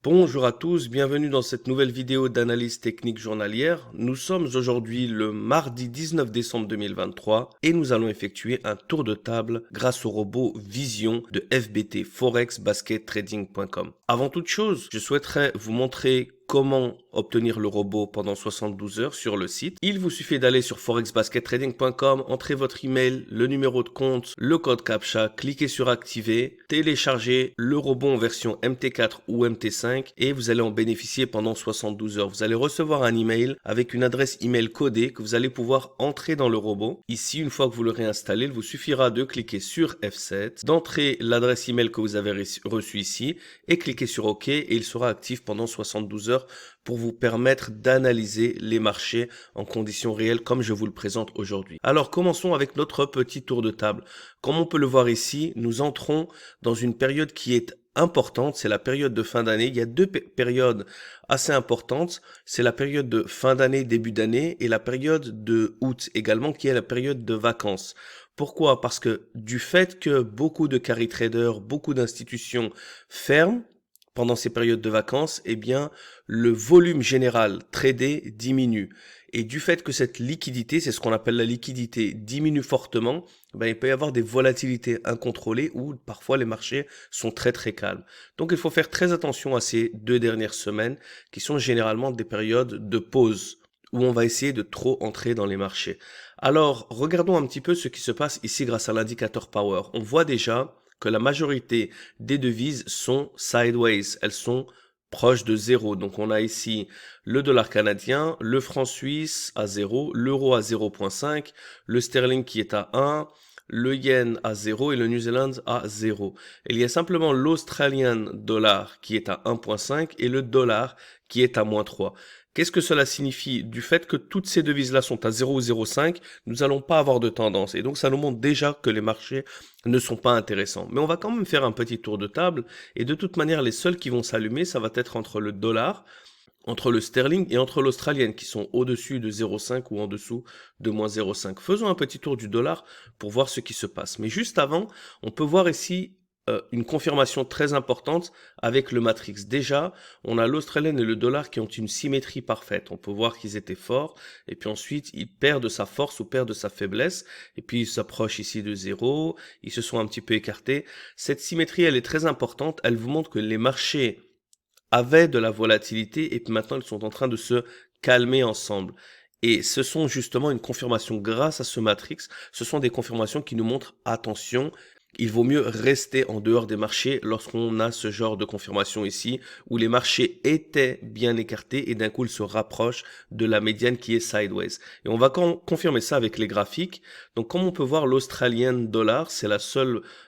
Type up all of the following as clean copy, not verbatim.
Bonjour à tous, bienvenue dans cette nouvelle vidéo d'analyse technique journalière. Nous sommes aujourd'hui le mardi 19 décembre 2023 et nous allons effectuer un tour de table grâce au robot Vision de FBT Forex Basket Trading.com. Avant toute chose, je souhaiterais vous montrer comment obtenir le robot pendant 72 heures sur le site. Il vous suffit d'aller sur forexbaskettrading.com, entrer votre email, le numéro de compte, le code CAPTCHA, cliquez sur activer, télécharger le robot en version MT4 ou MT5 et vous allez en bénéficier pendant 72 heures. Vous allez recevoir un email avec une adresse email codée que vous allez pouvoir entrer dans le robot. Ici, une fois que vous l'aurez installé, il vous suffira de cliquer sur F7, d'entrer l'adresse email que vous avez reçue ici et cliquer sur OK et il sera actif pendant 72 heures pour vous permettre d'analyser les marchés en conditions réelles comme je vous le présente aujourd'hui. Alors commençons avec notre petit tour de table. Comme on peut le voir ici, nous entrons dans une période qui est importante, c'est la période de fin d'année. Il y a deux périodes assez importantes, c'est la période de fin d'année, début d'année et la période de août également qui est la période de vacances. Pourquoi? Parce que du fait que beaucoup de carry traders, beaucoup d'institutions ferment, pendant ces périodes de vacances, eh bien, le volume général tradé diminue. Et du fait que cette liquidité, c'est ce qu'on appelle la liquidité, diminue fortement, ben, il peut y avoir des volatilités incontrôlées où parfois les marchés sont très calmes. Donc il faut faire très attention à ces 2 dernières semaines qui sont généralement des périodes de pause où on va essayer de trop entrer dans les marchés. Alors, regardons un petit peu ce qui se passe ici grâce à l'indicateur Power. On voit déjà que la majorité des devises sont sideways, elles sont proches de zéro. Donc on a ici le dollar canadien, le franc suisse à 0, l'euro à 0,5, le sterling qui est à 1, le yen à 0 et le New Zealand à 0. Il y a simplement l'Australian dollar qui est à 1,5 et le dollar qui est à -3. Qu'est-ce que cela signifie? Du fait que toutes ces devises-là sont à 0 ou 0,5, nous n'allons pas avoir de tendance. Et donc ça nous montre déjà que les marchés ne sont pas intéressants. Mais on va quand même faire un petit tour de table. Et de toute manière, les seuls qui vont s'allumer, ça va être entre le dollar, entre le sterling et entre l'australienne qui sont au-dessus de 0,5 ou en dessous de -0,5. Faisons un petit tour du dollar pour voir ce qui se passe. Mais juste avant, on peut voir ici une confirmation très importante avec le matrix. Déjà, on a l'australienne et le dollar qui ont une symétrie parfaite. On peut voir qu'ils étaient forts et puis ensuite ils perdent de sa force ou perdent de sa faiblesse et puis ils s'approchent ici de 0. Ils se sont un petit peu écartés. Cette symétrie, elle est très importante. Elle vous montre que les marchés avaient de la volatilité et puis maintenant ils sont en train de se calmer ensemble. Et ce sont justement une confirmation grâce à ce matrix. Ce sont des confirmations qui nous montrent attention. Il vaut mieux rester en dehors des marchés lorsqu'on a ce genre de confirmation ici, où les marchés étaient bien écartés et d'un coup ils se rapprochent de la médiane qui est sideways. Et on va confirmer ça avec les graphiques. Donc comme on peut voir, l'Australian dollar, c'est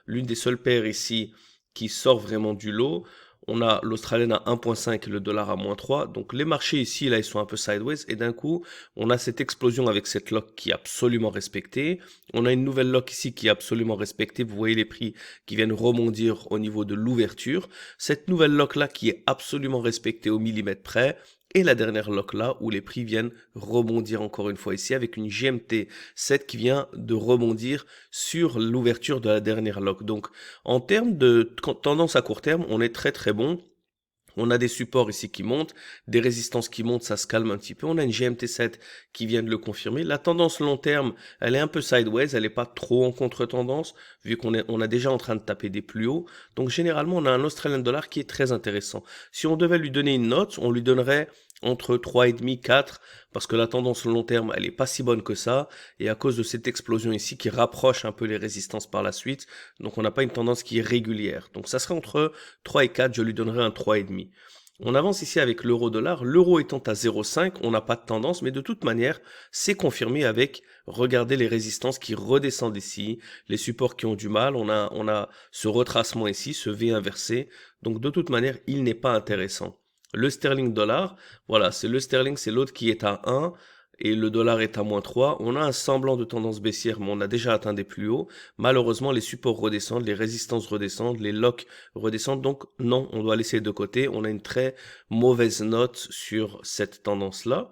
l'une des seules paires ici qui sort vraiment du lot. On a l'Australienne à 1,5 et le dollar à -3. Donc les marchés ici, là, ils sont un peu sideways. Et d'un coup, on a cette explosion avec cette lock qui est absolument respectée. On a une nouvelle lock ici qui est absolument respectée. Vous voyez les prix qui viennent rebondir au niveau de l'ouverture. Cette nouvelle lock là qui est absolument respectée au millimètre près. Et la dernière lock là où les prix viennent rebondir encore une fois ici avec une GMT 7 qui vient de rebondir sur l'ouverture de la dernière lock. Donc en termes de tendance à court terme, on est très bon. On a des supports ici qui montent, des résistances qui montent, ça se calme un petit peu. On a une GMT7 qui vient de le confirmer. La tendance long terme, elle est un peu sideways, elle n'est pas trop en contre-tendance, vu on a déjà en train de taper des plus hauts. Donc généralement, on a un Australian dollar qui est très intéressant. Si on devait lui donner une note, on lui donnerait entre 3,5, 4, parce que la tendance long terme, elle est pas si bonne que ça, et à cause de cette explosion ici qui rapproche un peu les résistances par la suite, donc on n'a pas une tendance qui est régulière. Donc ça serait entre 3 et 4, je lui donnerais un 3,5. On avance ici avec l'euro-dollar. L'euro étant à 0,5, on n'a pas de tendance, mais de toute manière, c'est confirmé avec, regardez les résistances qui redescendent ici, les supports qui ont du mal, on a ce retracement ici, ce V inversé, donc de toute manière, il n'est pas intéressant. Le sterling dollar, voilà, c'est le sterling, c'est l'autre qui est à 1 et le dollar est à -3. On a un semblant de tendance baissière, mais on a déjà atteint des plus hauts. Malheureusement, les supports redescendent, les résistances redescendent, les locks redescendent. Donc non, on doit laisser de côté. On a une très mauvaise note sur cette tendance-là.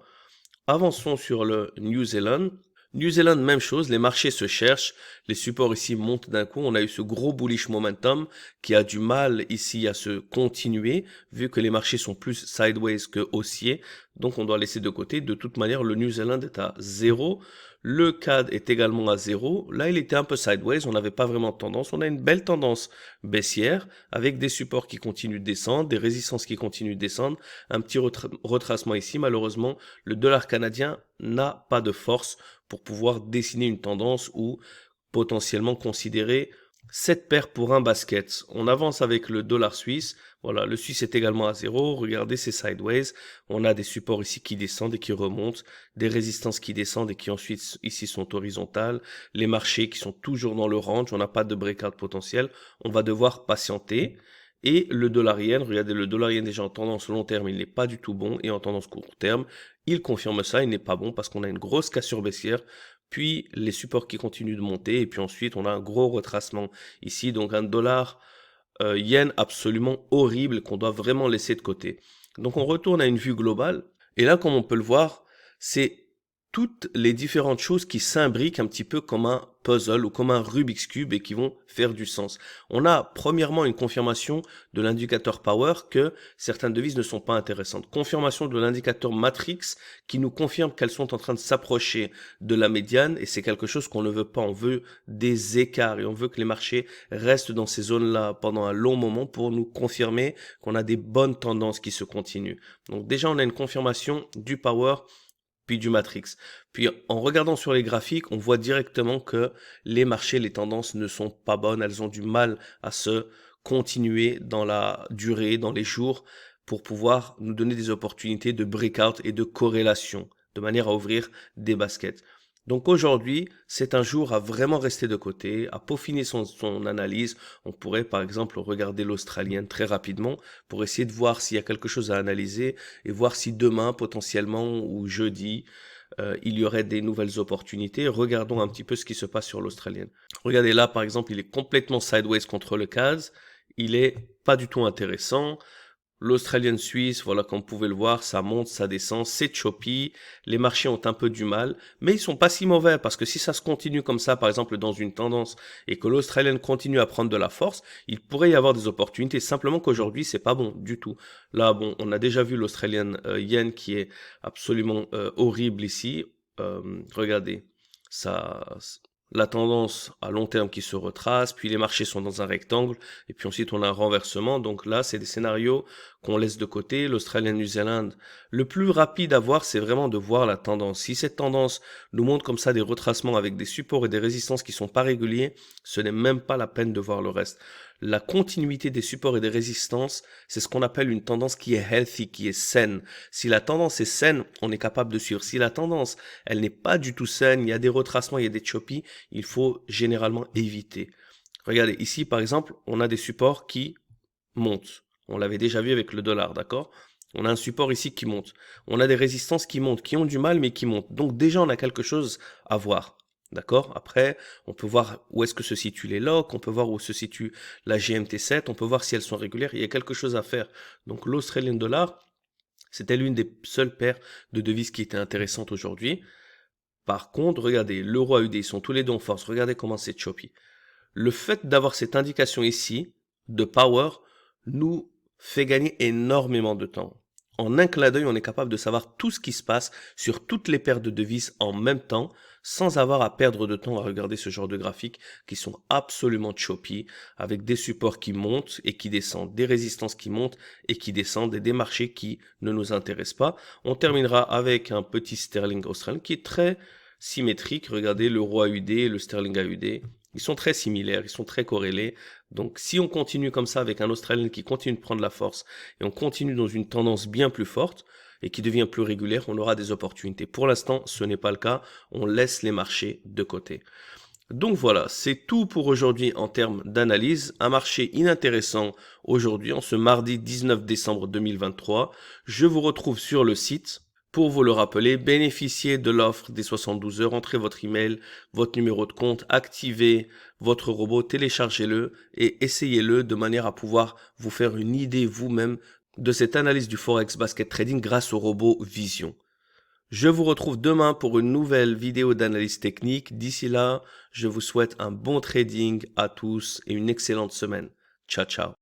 Avançons sur le New Zealand. New Zealand, même chose, les marchés se cherchent, les supports ici montent d'un coup, on a eu ce gros bullish momentum qui a du mal ici à se continuer, vu que les marchés sont plus sideways que haussiers, donc on doit laisser de côté. De toute manière, le New Zealand est à 0, le CAD est également à 0, là il était un peu sideways, on n'avait pas vraiment de tendance, on a une belle tendance baissière, avec des supports qui continuent de descendre, des résistances qui continuent de descendre, un petit retracement ici, malheureusement, le dollar canadien n'a pas de force pour pouvoir dessiner une tendance ou potentiellement considérer cette paire pour un basket. On avance avec le dollar suisse. Voilà, le suisse est également à 0. Regardez, c'est sideways. On a des supports ici qui descendent et qui remontent, des résistances qui descendent et qui ensuite ici sont horizontales, les marchés qui sont toujours dans le range. On n'a pas de breakout potentiel. On va devoir patienter. Et le dollar yen, regardez, le dollar yen déjà en tendance long terme, il n'est pas du tout bon, et en tendance court terme, il confirme ça, il n'est pas bon parce qu'on a une grosse cassure baissière, puis les supports qui continuent de monter, et puis ensuite on a un gros retracement ici, donc un dollar yen absolument horrible qu'on doit vraiment laisser de côté. Donc on retourne à une vue globale, et là comme on peut le voir, c'est toutes les différentes choses qui s'imbriquent un petit peu comme un puzzle ou comme un Rubik's Cube et qui vont faire du sens. On a premièrement une confirmation de l'indicateur Power que certaines devises ne sont pas intéressantes. Confirmation de l'indicateur Matrix qui nous confirme qu'elles sont en train de s'approcher de la médiane et c'est quelque chose qu'on ne veut pas. On veut des écarts et on veut que les marchés restent dans ces zones-là pendant un long moment pour nous confirmer qu'on a des bonnes tendances qui se continuent. Donc déjà on a une confirmation du Power puis du Matrix. Puis en regardant sur les graphiques, on voit directement que les marchés, les tendances ne sont pas bonnes, elles ont du mal à se continuer dans la durée, dans les jours, pour pouvoir nous donner des opportunités de breakout et de corrélation, de manière à ouvrir des baskets. Donc aujourd'hui, c'est un jour à vraiment rester de côté, à peaufiner son analyse. On pourrait par exemple regarder l'australienne très rapidement pour essayer de voir s'il y a quelque chose à analyser et voir si demain potentiellement ou jeudi, il y aurait des nouvelles opportunités. Regardons un petit peu ce qui se passe sur l'australienne. Regardez là par exemple, il est complètement sideways contre le CAS. Il est pas du tout intéressant. L'Australienne Suisse, voilà, comme vous pouvez le voir, ça monte, ça descend, c'est choppy, les marchés ont un peu du mal, mais ils sont pas si mauvais, parce que si ça se continue comme ça, par exemple, dans une tendance, et que l'Australienne continue à prendre de la force, il pourrait y avoir des opportunités, simplement qu'aujourd'hui, c'est pas bon du tout. Là, bon, on a déjà vu l'Australienne Yen qui est absolument horrible ici, regardez, ça... La tendance à long terme qui se retrace, puis les marchés sont dans un rectangle, et puis ensuite on a un renversement. Donc là, c'est des scénarios qu'on laisse de côté. L'Australian New Zealand, le plus rapide à voir, c'est vraiment de voir la tendance. Si cette tendance nous montre comme ça des retracements avec des supports et des résistances qui sont pas réguliers, ce n'est même pas la peine de voir le reste. La continuité des supports et des résistances, c'est ce qu'on appelle une tendance qui est healthy, qui est saine. Si la tendance est saine, on est capable de suivre. Si la tendance, elle n'est pas du tout saine, il y a des retracements, il y a des choppy, il faut généralement éviter. Regardez, ici par exemple, on a des supports qui montent. On l'avait déjà vu avec le dollar, d'accord? On a un support ici qui monte. On a des résistances qui montent, qui ont du mal mais qui montent. Donc déjà, on a quelque chose à voir. D'accord? Après, on peut voir où est-ce que se situent les locks, on peut voir où se situe la GMT7, on peut voir si elles sont régulières. Il y a quelque chose à faire. Donc l'Australian dollar, c'était l'une des seules paires de devises qui étaient intéressantes aujourd'hui. Par contre, regardez, l'euro AUD, ils sont tous les deux en force. Regardez comment c'est choppy. Le fait d'avoir cette indication ici de power nous fait gagner énormément de temps. En un clin d'œil, on est capable de savoir tout ce qui se passe sur toutes les paires de devises en même temps, sans avoir à perdre de temps à regarder ce genre de graphiques qui sont absolument choppy, avec des supports qui montent et qui descendent, des résistances qui montent et qui descendent, et des marchés qui ne nous intéressent pas. On terminera avec un petit sterling australien qui est très symétrique. Regardez l'euro AUD et le sterling AUD. Ils sont très similaires, ils sont très corrélés. Donc si on continue comme ça avec un Australien qui continue de prendre la force et on continue dans une tendance bien plus forte et qui devient plus régulière, on aura des opportunités. Pour l'instant, ce n'est pas le cas. On laisse les marchés de côté. Donc voilà, c'est tout pour aujourd'hui en termes d'analyse. Un marché inintéressant aujourd'hui, en ce mardi 19 décembre 2023. Je vous retrouve sur le site. Pour vous le rappeler, bénéficiez de l'offre des 72 heures, entrez votre email, votre numéro de compte, activez votre robot, téléchargez-le et essayez-le de manière à pouvoir vous faire une idée vous-même de cette analyse du Forex Basket Trading grâce au robot Vision. Je vous retrouve demain pour une nouvelle vidéo d'analyse technique. D'ici là, je vous souhaite un bon trading à tous et une excellente semaine. Ciao, ciao.